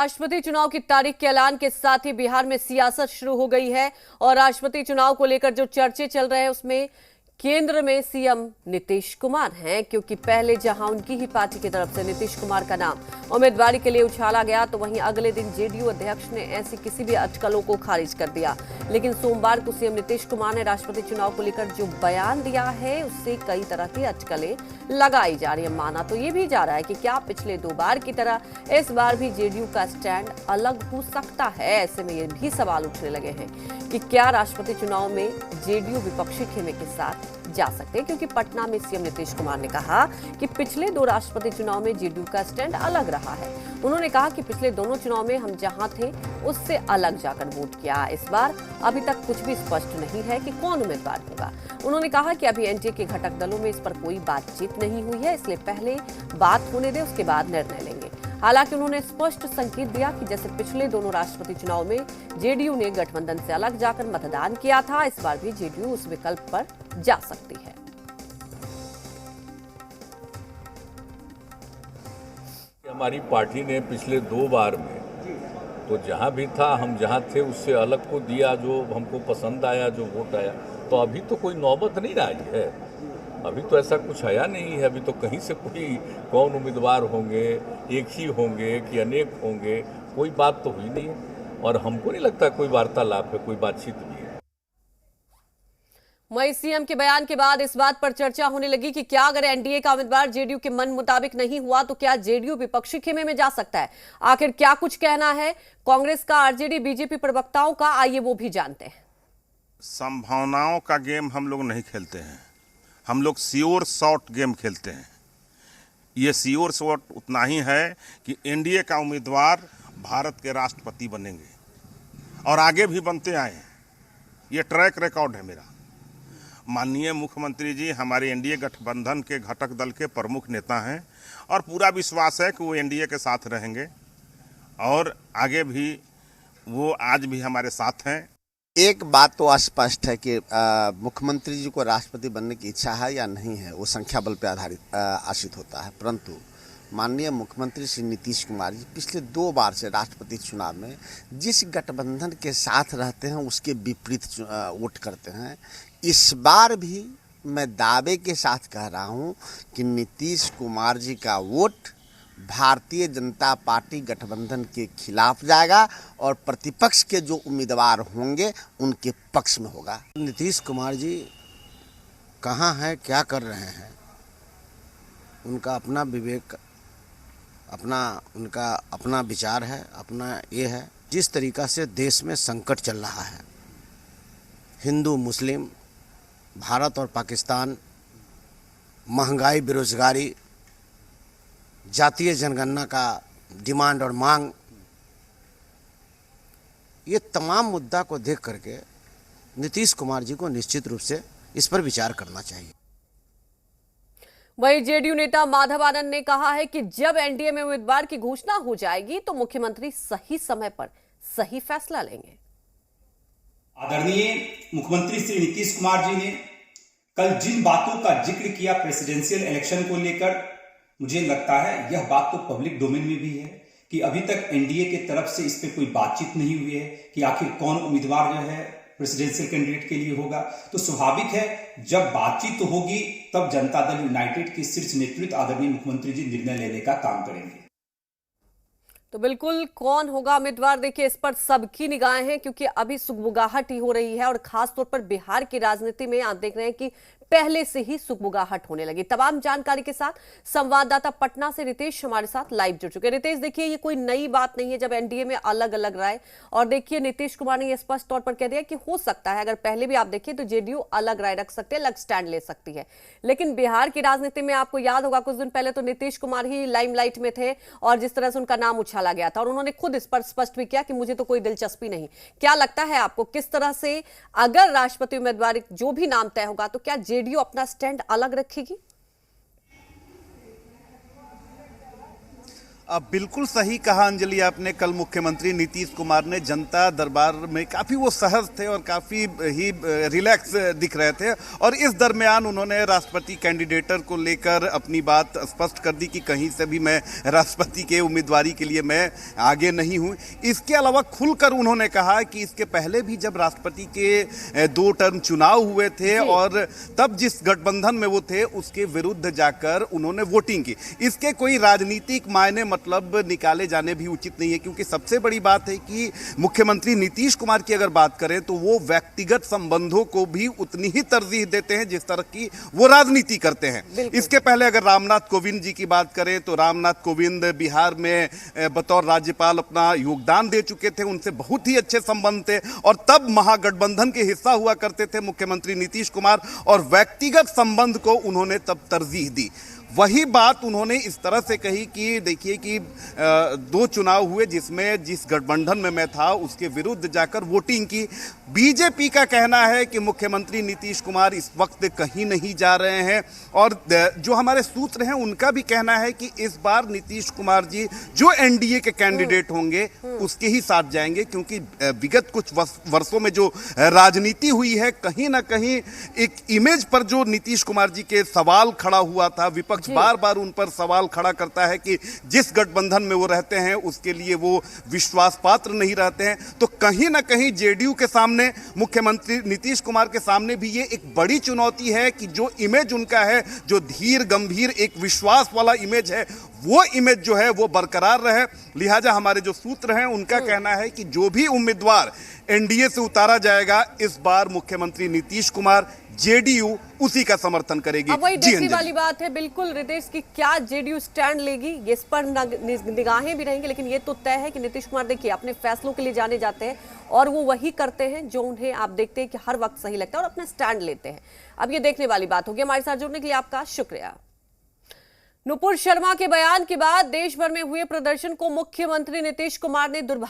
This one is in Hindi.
राष्ट्रपति चुनाव की तारीख के ऐलान के साथ ही बिहार में सियासत शुरू हो गई है और राष्ट्रपति चुनाव को लेकर जो चर्चे चल रहे हैं उसमें केंद्र में सीएम नीतीश कुमार हैं, क्योंकि पहले जहां उनकी ही पार्टी की तरफ से नीतीश कुमार का नाम उम्मीदवारी के लिए उछाला गया तो वहीं अगले दिन जेडीयू अध्यक्ष ने ऐसी किसी भी अटकलों को खारिज कर दिया। लेकिन सोमवार को सीएम नीतीश कुमार ने राष्ट्रपति चुनाव को लेकर जो बयान दिया है उससे कई तरह की अटकलें लगाई जा रही है। माना तो ये भी जा रहा है कि क्या पिछले 2 बार की तरह इस बार भी जेडीयू का स्टैंड अलग हो सकता है। ऐसे में ये भी सवाल उठने लगे हैं कि क्या राष्ट्रपति चुनाव में जेडीयू विपक्षी खेमे के साथ जा सकते हैं, क्योंकि पटना में सीएम नीतीश कुमार ने कहा कि पिछले 2 राष्ट्रपति चुनाव में जेडीयू का स्टैंड अलग रहा है। उन्होंने कहा कि पिछले दोनों चुनाव में हम जहां थे उससे अलग जाकर वोट किया। इस बार अभी तक कुछ भी स्पष्ट नहीं है कि कौन उम्मीदवार होगा। उन्होंने कहा कि अभी एनडीए के घटक दलों में इस पर कोई बातचीत नहीं हुई है, इसलिए पहले बात होने दें, उसके बाद निर्णय लेंगे। हालांकि उन्होंने स्पष्ट संकेत दिया कि जैसे पिछले दोनों राष्ट्रपति चुनाव में जेडीयू ने गठबंधन से अलग जाकर मतदान किया था, इस बार भी जेडीयू उस विकल्प पर जा सकती है। हमारी पार्टी ने पिछले 2 बार में तो जहां भी था, हम जहां थे उससे अलग को दिया, जो हमको पसंद आया, जो वोट आया। तो अभी तो कोई नौबत नहीं आई है, अभी तो ऐसा कुछ आया नहीं है। अभी तो कहीं से कोई कौन उम्मीदवार होंगे, एक ही होंगे कि अनेक होंगे, कोई बात तो हुई नहीं है और हमको नहीं लगता कोई वार्तालाप है, कोई बातचीत भी है। वहीं सीएम के बयान के बाद इस बात पर चर्चा होने लगी कि क्या अगर एनडीए का उम्मीदवार जेडीयू के मन मुताबिक नहीं हुआ तो क्या जेडीयू विपक्षी खेमे में जा सकता है। आखिर क्या कुछ कहना है कांग्रेस का, आरजेडी, बीजेपी प्रवक्ताओं का, आइए वो भी जानते हैं। संभावनाओं का गेम हम लोग नहीं खेलते हैं, हम लोग श्योर शॉट गेम खेलते हैं। ये श्योर शॉट उतना ही है कि एनडीए का उम्मीदवार भारत के राष्ट्रपति बनेंगे और आगे भी बनते आए हैं। ये ट्रैक रिकॉर्ड है मेरा। माननीय मुख्यमंत्री जी हमारे एनडीए गठबंधन के घटक दल के प्रमुख नेता हैं और पूरा विश्वास है कि वो एनडीए के साथ रहेंगे और आगे भी वो आज भी हमारे साथ हैं। एक बात तो स्पष्ट है कि मुख्यमंत्री जी को राष्ट्रपति बनने की इच्छा है या नहीं है, वो संख्या बल पर आधारित आश्रित होता है। परंतु माननीय मुख्यमंत्री श्री नीतीश कुमार जी पिछले 2 बार से राष्ट्रपति चुनाव में जिस गठबंधन के साथ रहते हैं उसके विपरीत वोट करते हैं। इस बार भी मैं दावे के साथ कह रहा हूं कि नीतीश कुमार जी का वोट भारतीय जनता पार्टी गठबंधन के खिलाफ जाएगा और प्रतिपक्ष के जो उम्मीदवार होंगे उनके पक्ष में होगा। नीतीश कुमार जी कहाँ हैं, क्या कर रहे हैं, उनका अपना विवेक, उनका अपना विचार है, अपना ये है। जिस तरीक़ा से देश में संकट चल रहा है, हिंदू मुस्लिम, भारत और पाकिस्तान, महंगाई, बेरोजगारी, जातीय जनगणना का डिमांड और मांग, ये तमाम मुद्दा को देख करके नीतीश कुमार जी को निश्चित रूप से इस पर विचार करना चाहिए। वहीं जेडीयू नेता माधव आनंद ने कहा है कि जब एनडीए में उम्मीदवार की घोषणा हो जाएगी तो मुख्यमंत्री सही समय पर सही फैसला लेंगे। आदरणीय मुख्यमंत्री श्री नीतीश कुमार जी ने कल जिन बातों का जिक्र किया प्रेसिडेंशियल इलेक्शन को लेकर, मुझे लगता है यह बात तो पब्लिक डोमेन में भी है कि अभी तक एनडीए के तरफ से इस पर कोई बातचीत नहीं हुई है कि आखिर कौन उम्मीदवार जो है प्रेसिडेंशियल कैंडिडेट के लिए होगा। तो स्वाभाविक है जब बातचीत होगी तब जनता दल यूनाइटेड के शीर्ष नेतृत्व आदरणीय मुख्यमंत्री जी निर्णय लेने का काम करेंगे। तो बिल्कुल कौन होगा उम्मीदवार, देखिए इस पर सबकी निगाहें हैं, क्योंकि अभी सुगबुगाहट ही हो रही है और खासतौर पर बिहार की राजनीति में आप देख रहे हैं कि पहले से ही सुगबुगाहट होने लगी। तमाम जानकारी के साथ संवाददाता पटना से रितेश हमारे साथ लाइव जुड़ चुके हैं। रितेश, देखिए ये कोई नई बात नहीं है जब एनडीए में अलग अलग राय, और देखिए नीतीश कुमार ने यह स्पष्ट तौर पर कह दिया कि हो सकता है, अगर पहले भी आप देखिए तो जेडीयू अलग राय रख सकते हैं, अलग स्टैंड ले सकती है। लेकिन बिहार की राजनीति में आपको याद होगा कुछ दिन पहले तो नीतीश कुमार ही लाइमलाइट में थे और जिस तरह से उनका नाम उछाला गया था और उन्होंने खुद इस पर स्पष्ट भी किया कि मुझे तो कोई दिलचस्पी नहीं। क्या लगता है आपको किस तरह से अगर राष्ट्रपति उम्मीदवार जो भी नाम तय होगा तो क्या जेडीयू अपना स्टैंड अलग रखेगी? अब बिल्कुल सही कहा अंजलि आपने। कल मुख्यमंत्री नीतीश कुमार ने जनता दरबार में काफ़ी वो सहज थे और काफ़ी ही रिलैक्स दिख रहे थे, और इस दरमियान उन्होंने राष्ट्रपति कैंडिडेटर को लेकर अपनी बात स्पष्ट कर दी कि कहीं से भी मैं राष्ट्रपति के उम्मीदवारी के लिए मैं आगे नहीं हूं। इसके अलावा खुलकर उन्होंने कहा कि इसके पहले भी जब राष्ट्रपति के 2 टर्म चुनाव हुए थे और तब जिस गठबंधन में वो थे उसके विरुद्ध जाकर उन्होंने वोटिंग की। इसके कोई राजनीतिक मायने मतलब निकाले जाने भी उचित नहीं है, क्योंकि सबसे बड़ी बात है कि मुख्यमंत्री नीतीश कुमार की अगर बात करें तो वो व्यक्तिगत संबंधों को भी उतनी ही तरजीह देते हैं जिस तरह की वो राजनीति करते हैं। इसके पहले अगर रामनाथ कोविंद जी की बात करें तो रामनाथ कोविंद बिहार में बतौर राज्यपाल अपना योगदान दे चुके थे, उनसे बहुत ही अच्छे संबंध थे और तब महागठबंधन के हिस्सा हुआ करते थे मुख्यमंत्री नीतीश कुमार, और व्यक्तिगत संबंध को उन्होंने तब तरजीह दी। वही बात उन्होंने इस तरह से कही कि देखिए कि 2 चुनाव हुए जिसमें जिस गठबंधन में मैं था उसके विरुद्ध जाकर वोटिंग की। बीजेपी का कहना है कि मुख्यमंत्री नीतीश कुमार इस वक्त कहीं नहीं जा रहे हैं, और जो हमारे सूत्र हैं उनका भी कहना है कि इस बार नीतीश कुमार जी जो एनडीए के कैंडिडेट होंगे उसके ही साथ जाएंगे, क्योंकि विगत कुछ वर्षों में जो राजनीति हुई है कहीं ना कहीं एक इमेज पर जो नीतीश कुमार जी के सवाल खड़ा हुआ था, विपक्ष बार बार उन पर सवाल खड़ा करता है कि जिस गठबंधन में वो रहते हैं उसके लिए वो विश्वास पात्र नहीं रहते हैं। तो कहीं ना कहीं जेडीयू के सामने, मुख्यमंत्री नीतीश कुमार के सामने भी ये एक बड़ी चुनौती है कि जो इमेज उनका है, जो धीर गंभीर एक विश्वास वाला इमेज है, वो इमेज जो है वो बरकरार रहे। लिहाजा हमारे जो सूत्र हैं उनका कहना है कि जो भी उम्मीदवार एनडीए से उतारा जाएगा इस बार मुख्यमंत्री नीतीश कुमार, जेडीयू उसी का समर्थन करेगी। अब वही देखने वाली बात है बिल्कुल रितेश की क्या जेडीयू स्टैंड लेगी, इस पर निगाहें भी रहेंगी, लेकिन ये तो तय है कि नीतीश कुमार देखिए अपने फैसलों के लिए जाने जाते हैं और वो वही करते हैं जो उन्हें आप देखते हैं कि हर वक्त सही लगता है और अपना स्टैंड लेते हैं। अब ये देखने वाली बात होगी। हमारे साथ जुड़ने के लिए आपका शुक्रिया। नुपुर शर्मा के बयान के बाद देश भर में हुए प्रदर्शन को मुख्यमंत्री नीतीश कुमार ने दुर्भाग्य